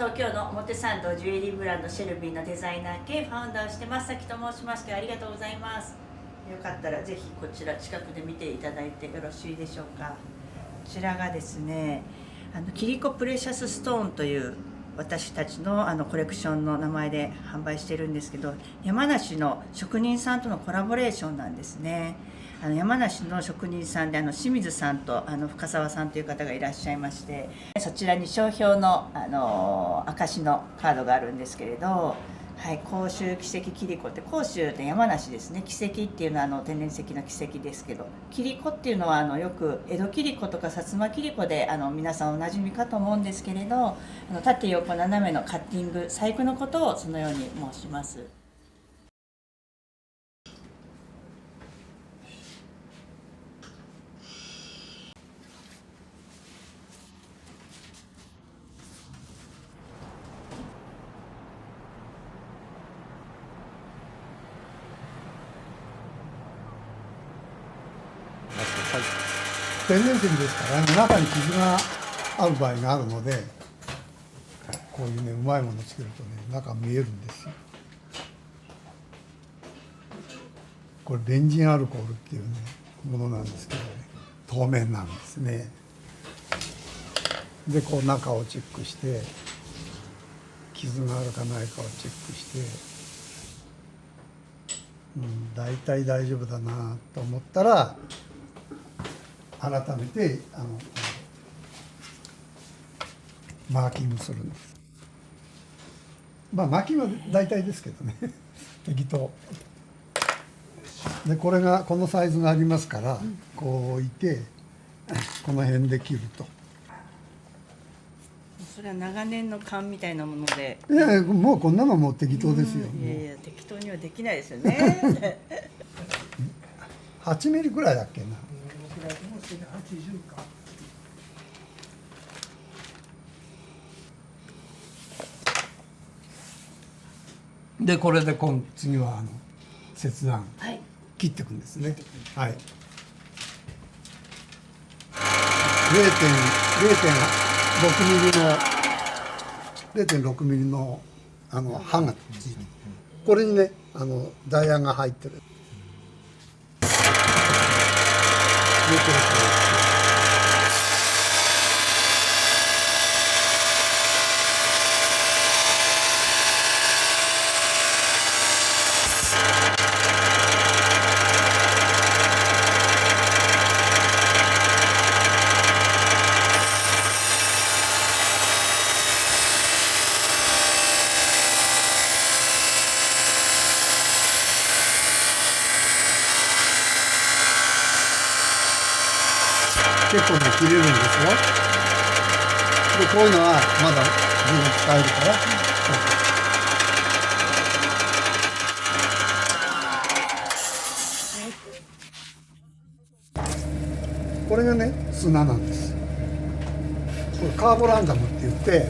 東京の表参道ジュエリーブランドシェルビーのデザイナー兼ファウンダーをしてます崎と申しまして、ありがとうございます。よかったらぜひこちら近くで見ていただいてよろしいでしょうか。こちらがですね、キリコプレシャスストーンという私たちのコレクションの名前で販売してるんですけど、山梨の職人さんとのコラボレーションなんですね。山梨の職人さんで清水さんと深澤さんという方がいらっしゃいまして、そちらに商標の証のカードがあるんですけれど、はい、甲州奇跡キリコって、甲州って山梨ですね。奇跡っていうのは天然石の奇跡ですけど、キリコっていうのはよく江戸切子とか薩摩切子で皆さんおなじみかと思うんですけれど、縦横斜めのカッティング細工のことをそのように申します。天然石ですから、中に傷がある場合があるので、こういうねうまいものつけるとね中見えるんですよ。これベンジンアルコールっていうねものなんですけどね、透明なんですね。でこう中をチェックして傷があるかないかをチェックして、大体大丈夫だなと思ったら改めてマーキングするんです。まあマーキングは大体ですけどね適当で、これがこのサイズがありますから、こう置いてこの辺で切ると。それは長年の勘みたいなもので。いやもうこんなのもう適当ですよ。いやいや適当にはできないですよね8ミリぐらいだっけな。でこれで次は切断、はい、切っていくんですね。はい。0.6ミリの刃がついて、これにねダイヤが入ってる。結構ね切れるんですよ。でこういうのはまだ十分使えるから、これがね砂なんです。これカーボランダムって言って、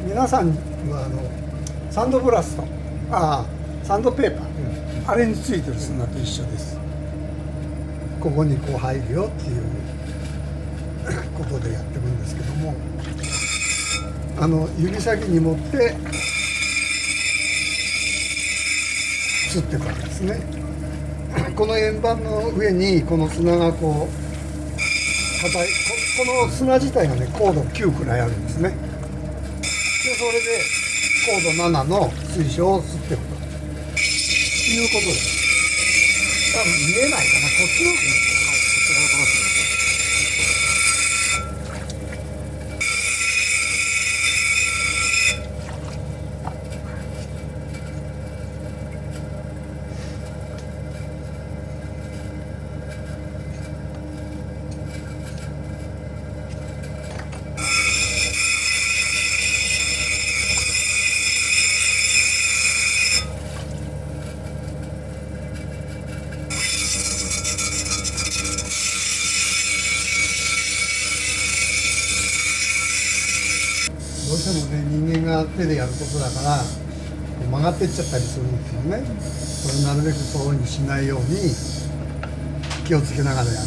皆さんはサンドブラスト、サンドペーパー、あれについてる砂と一緒です。ここにこう入るよっていうことでやってるんですけども、指先に持って擦っていくわけですね。この円盤の上にこの砂がこう硬い、この砂自体がね高度9くらいあるんですね。でそれで高度7の水晶を擦っていくということです。多分見えないかな、こっちの方に、はい、こちらが正しい。どうしてもね人間が手でやることだから曲がっていっちゃったりするんですよね。それなるべくそういうふうにしないように気をつけながらやると。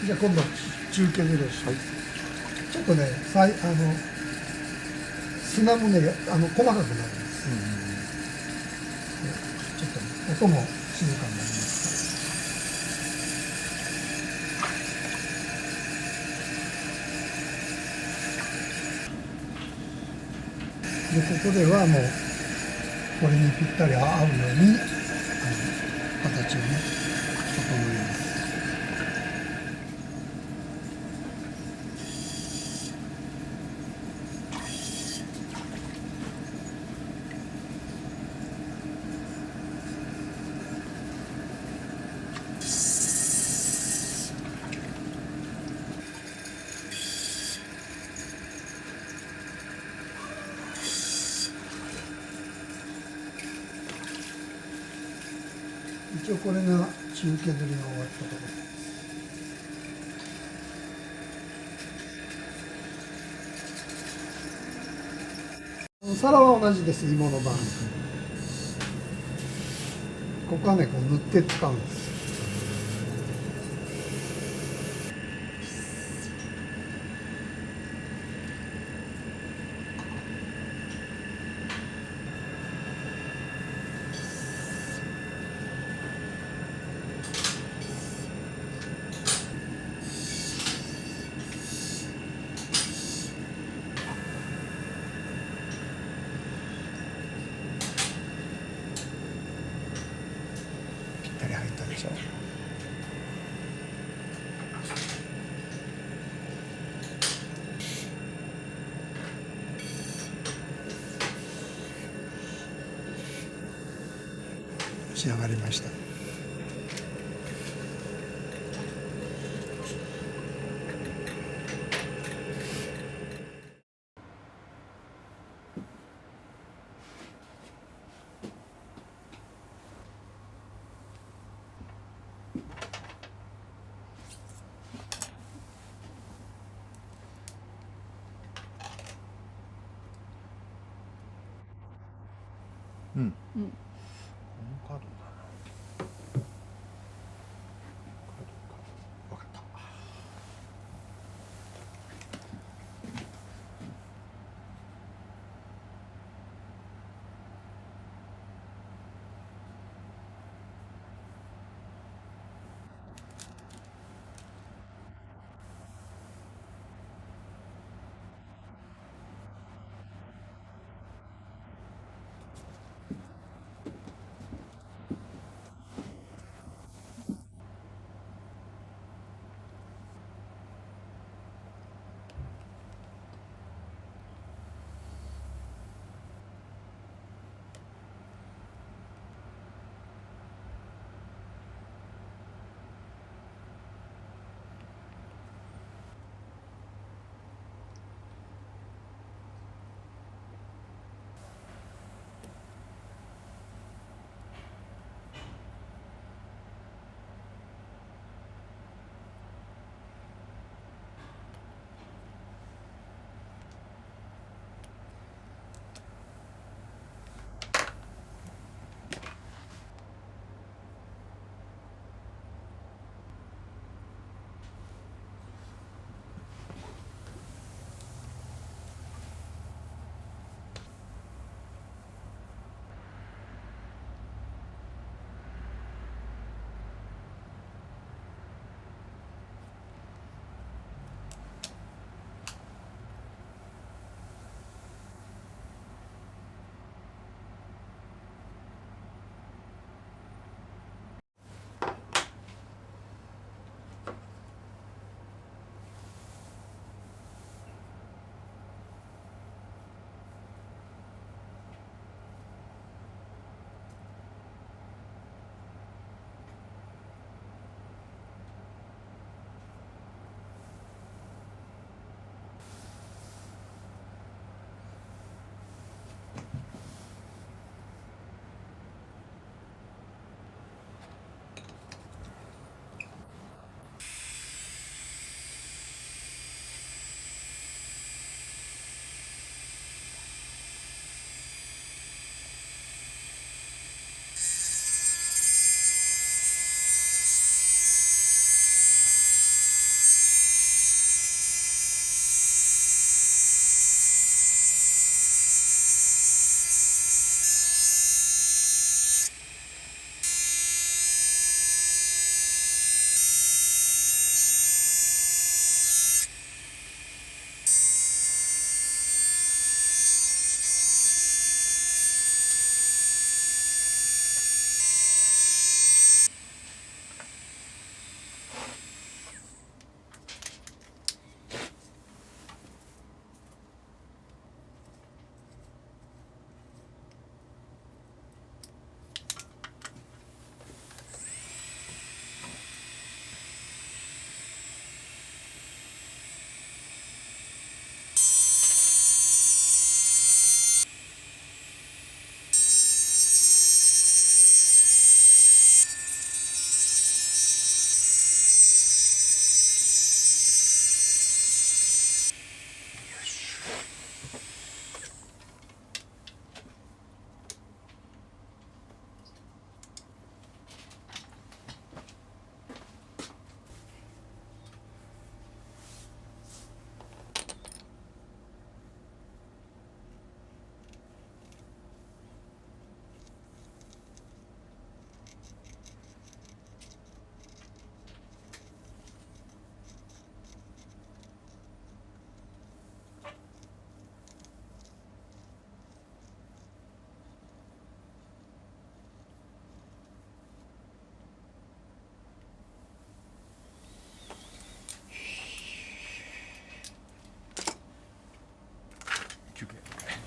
じゃあ今度中削りをして、はい、ちょっとね砂もね細かくなるんです、ちょっと、ね、音も静かになりますでここではもうこれにぴったり合うように形をね整えます。一応これが中削りが終わったところです。皿は同じです、芋のバンク。ここはねこう塗って使うんです。ぴったり入ったでしょ。仕上がりました。うん、うん、この角だな。分かった。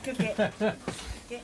休憩。休憩。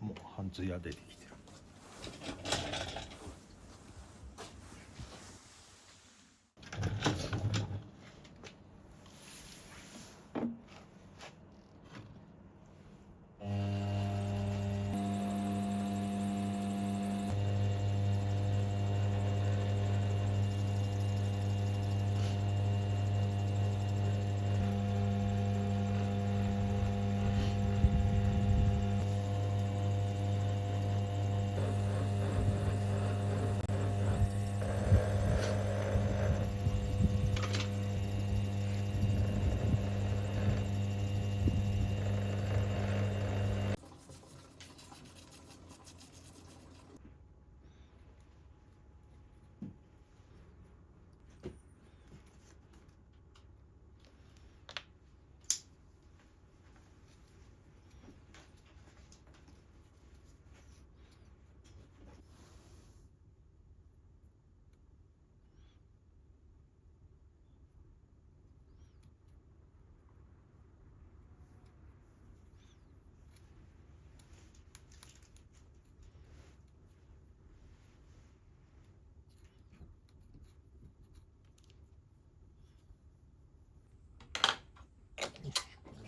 もう半ツヤ出てきてる。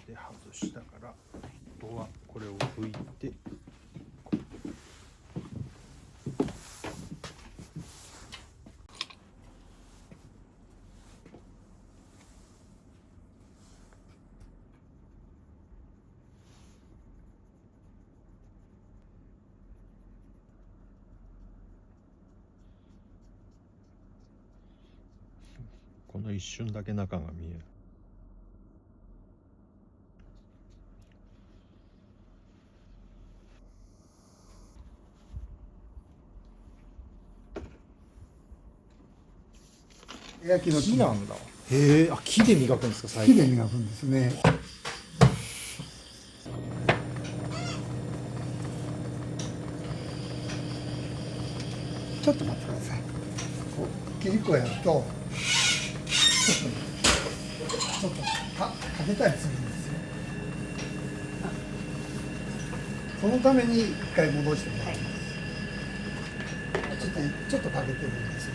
で外したからあとはこれを拭いてこの一瞬だけ中が見える。焼きの木なんだ。へえ、あ、木で磨くんですか、最近。木で磨くんですね。ちょっと待ってください。こう切り子やるとちょっとかけたりするんですよ。そのために一回戻してもらいます。ちょっとかけてるんですよ。